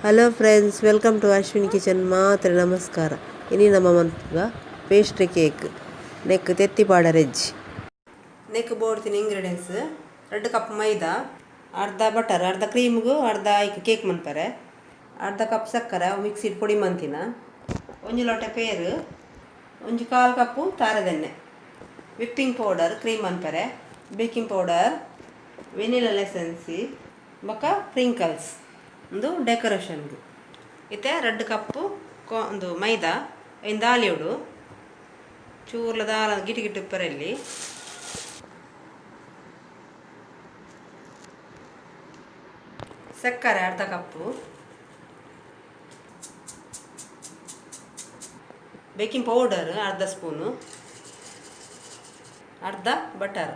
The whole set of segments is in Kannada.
Hello friends, welcome to Ashwini kitchen. ಮಾತ್ರ ನಮಸ್ಕಾರ. ಇನಿ ನಮ್ಮ ಮನ್ಪುಗ ಪೇಸ್ಟ್ರಿ ಕೇಕ್ ನೆಕ್ ತೆತ್ತಿ ಪಾಡರ್ ಎಜ್ಜಿ ನೆಕ್ ಬೋಡ್ತೀನಿ. ಇಂಗ್ರೀಡಿಯೆಂಟ್ಸ್: 2 ಕಪ್ ಮೈದಾ, ಅರ್ಧ ಬಟರ್, ಅರ್ಧ ಕ್ರೀಮ್ಗೂ ಅರ್ಧ ಐಕ್ ಕೇಕ್ ಮನ್ಪರೆ, ಅರ್ಧ ಕಪ್ ಸಕ್ಕರೆ ಮಿಕ್ಸಿಡ್ ಪೊಡಿ ಮಂತಿನ, 1 ಲೋಟ ಪೇರು, 1/4 ಕಪ್ಪು ತಾರದೆಣ್ಣೆ, ವಿಪ್ಪಿಂಗ್ ಪೌಡರ್ ಕ್ರೀಮ್ ಮನ್ಪರೆ, ಬೇಕಿಂಗ್ ಪೌಡರ್, ವೆನಿಲಾ ಎಸೆನ್ಸಿ ಬೊಕ್ಕ ಸ್ಪ್ರಿಂಕಲ್ಸ್ ಒಂದು ಡೆಕೋರೇಷನ್ಗೆ. ಇತ್ತೆ 2 ಕಪ್ಪು ಒಂದು ಮೈದಾ ಇಂದ ದಾಲಿಯೋಡು ಚೂರ್ಲ ದಾಲ ಗಿಟಿ ಗಿಟ್ಟು ಉಪ್ಪರಲ್ಲಿ ಸಕ್ಕರೆ ಅರ್ಧ ಕಪ್ಪು, ಬೇಕಿಂಗ್ ಪೌಡರ್ ಅರ್ಧ ಸ್ಪೂನು, ಅರ್ಧ ಬಟರ್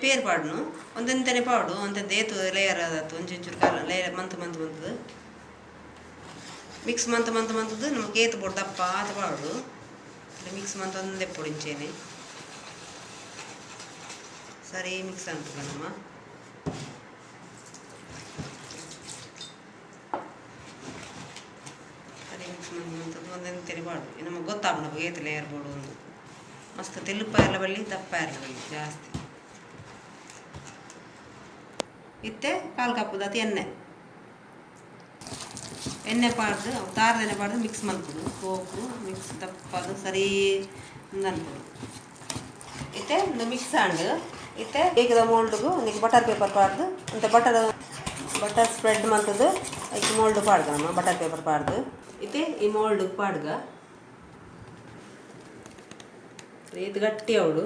ಪೇರ್ ಪಾಡ್ನು ಒಂದೊಂದನೇ ಪಾಡು ಒಂದೊಂದು ಏತು ಲೇಯರ್ ಅದತ್ತು ಒಂಚೂರು ಕಾಲ ಲೇಯರ್ ಮಂತು ಮಿಕ್ಸ್ ಮಂತದ್ದು ನಮ್ಗೆ ಏತು ಪೊಡು ದಪ್ಪ ಆತ ಪಾಡು ಮಿಕ್ಸ್ ಮಂತ್ ಒಂದೇ ಪೊಡಿಂಚೇನೆ ಸರಿ ಮಿಕ್ಸ್ ಅಂತ ನಮ್ಮ ಸರಿ ಮಿಕ್ಸ್ ಮಂತದ್ದು ಒಂದೊಂದೇ ಪಾಡು ನಮಗೆ ಗೊತ್ತಾಗ ನಮಗೆ ಏತು ಲೇಯರ್ ಬೋಡು ಒಂದು ಮಸ್ತ್ ತೆಲುಪ ಎಲ್ಲ ಬಳ್ಳಿ ದಪ್ಪ ಎಲ್ಲ ಬಳ್ಳಿ ಜಾಸ್ತಿ. ಇತ್ತೆ 1/4 ಕಪ್ ದತ್ತು ಎಣ್ಣೆ ಪಾಡ್ದು ತಾರದೆಣ್ಣೆ ಪಾಡ್ದು ಮಿಕ್ಸ್ ಮಲ್ಪುಡು ಸೋಪು ಮಿಕ್ಸ್ ದಪ್ಪದು ಸರಿ ಅನ್ಪುಡು. ಇತ್ತೆ ಒಂದು ಮಿಕ್ಸ್ ಆಂಡು ಇತ್ತೆ ಕೇಕ್ದ ಮೋಲ್ಡ್ಗೂ ಒಂದಿಗೆ ಬಟರ್ ಪೇಪರ್ ಪಾಡ್ದು ಅಂತ ಬಟರ್ ಸ್ಪ್ರೆಡ್ ಮಂತದ್ದು ಐಕ್ ಮೋಲ್ಡ್ ಪಾಡ್ಗ ನಮ್ಮ ಬಟರ್ ಪೇಪರ್ ಪಾಡ್ದು ಇತ್ತೆ ಈ ಮೋಲ್ಡ್ ಪಾಡ್ಗ ಇದು ಗಟ್ಟಿ ಅವಡು.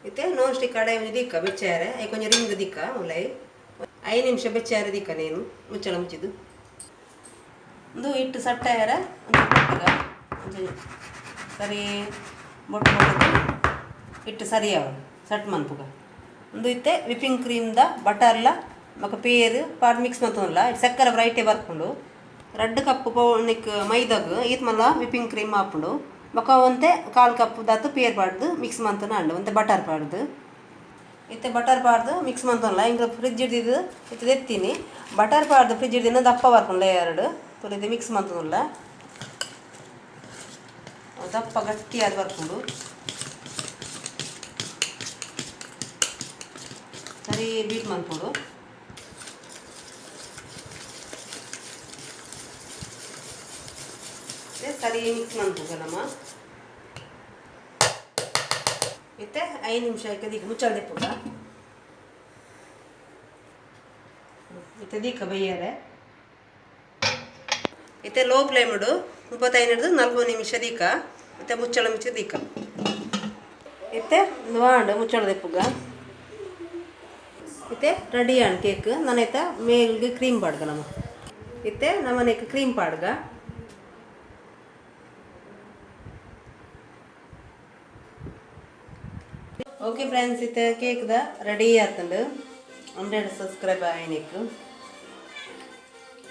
ಇತ್ತೆ ನೋನ್ ಸ್ಟಿಕ್ ಕಡೆ ಒಂದು ದಿಕ್ಕ ಬೆಚ್ಚಾರೆ ಕೊಂಚ ರಿಂಗ್ ದಿಕ್ಕ ಉಲೈ 5 ನಿಮಿಷ ಬೆಚ್ಚಾರೆ ದಿಕ್ಕ ನೀನು ಮುಚ್ಚಳ ಮುಚ್ಚಿದ್ದು ಒಂದು ಇಟ್ಟು ಸಟ್ಟಾಯರ ಒಂದು ಸರಿ ಬೊಟ್ಟು ಇಟ್ಟು ಸರಿಯಾವ ಸಟ್ ಮನ್ಪುಗ ಒಂದು ಇತ್ತೆ ವಿಪ್ಪಿಂಗ್ ಕ್ರೀಮ್ದ ಬಟರ್ಲ ಮಕ್ಕ ಪೇರು ಪಾಡ್ ಮಿಕ್ಸ್ ಮಂತಲ್ಲ ಸಕ್ಕರೆ ರೈಟೇ ಬರ್ಕೊಂಡು 2 ಕಪ್ ನಿಕ್ ಮೈದಾಗ ಈತ್ ಮಲ್ಲ ವಿಪ್ಪಿಂಗ್ ಕ್ರೀಮ್ ಹಾಕೊಂಡು ಬೊಕ್ಕ ಒಂತೆ 1/4 ಕಪ್ ದತ್ತು ಪೇರ್ ಪಾಡ್ದು ಮಿಕ್ಸ್ ಮಂತನ ಅಂಡು ಒಂತೆ ಬಟರ್ ಪಾಡ್ದು ಇತ್ತೆ ಬಟರ್ ಪಾಡ್ದು ಮಿಕ್ಸ್ ಮಂತಲ್ಲ ಹಿಂಗೆ ಫ್ರಿಜ್ ಹಿಡ್ದಿದ್ದು ಇತ್ತು ಎತ್ತೀನಿ ಬಟರ್ ಪಾಡ್ದು ಫ್ರಿಜ್ ಹಿಡ್ದಿನ ದಪ್ಪ ಬರ್ಕೊಂಡು ಎರಡು ತೊಳಿದು ಮಿಕ್ಸ್ ಮಂತಲ್ಲ ದಪ್ಪ ಗಟ್ಟಿಯಾದ ಬರ್ಕೊಂಡು ಸರಿ ಬೀಟ್ ಮಾಡ್ಕೊಂಡು ಸರಿ ಮಿಕ್ಸ್ ಮಾಡ್ಬೇಕು ನಮ್ಮ ಇತ್ತೆ 5 ನಿಮಿಷ ಆಯ್ತು ಮುಚ್ಚಳ ದಿಪ್ಪುಗ ಇತ್ತೆ ದಿಕ್ಕ ಬೈಯರೆ ಇತ್ತೆ ಲೋ ಫ್ಲೇಮ್ ಇಡು 35-40 ನಿಮಿಷ ದಿಕ್ಕ ಮತ್ತೆ ಮುಚ್ಚಳ ಮುಚ್ಚಿ ದಿಕ್ಕ ಇತ್ತೆ ವಾಂಡು ಮುಚ್ಚಳ ದಿಪ್ಪುಗ ಇತ್ತೆ ರೆಡಿ ಆಣ್ ಕೇಕ್ ನಾನೈತ ಮೇಲ್ಗೆ ಕ್ರೀಮ್ ಪಾಡ್ಗ ನಮ್ಮ ಇತ್ತೆ ನಮ್ಮನೆಗೆ ಕ್ರೀಮ್ ಪಾಡ್ಗ ಓಕೆ ಫ್ರೆಂಡ್ಸ್. ಇತ್ತೆ ಕೇಕ್ದ ರೆಡಿ ಆತಂಡು 100 ಸಬ್ಸ್ಕ್ರೈಬ್ ಆಯ್ನಿಕ್ಕು.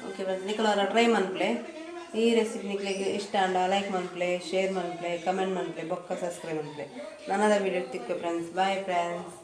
ಓಕೆ ಫ್ರೆಂಡ್ಸ್, ನಿಖಲವರ ಟ್ರೈ ಮನ್ಪ್ಲೆ ಈ ರೆಸಿಪಿ ನಿಕ್ಲಿಗೆ ಇಷ್ಟ ಅಂಡ ಲೈಕ್ ಮನ್ಪ್ಲೆ, ಶೇರ್ ಮನ್ಪ್ಲೆ, ಕಮೆಂಟ್ ಮನ್ಪ್ಲೆ, ಬೊಕ್ಕ ಸಬ್ಸ್ಕ್ರೈಬ್ ಮನ್ಪ್ಲೆ. ನನ್ನದ ವಿಡಿಯೋ ತಿಕ್ಕು ಫ್ರೆಂಡ್ಸ್. Bye friends.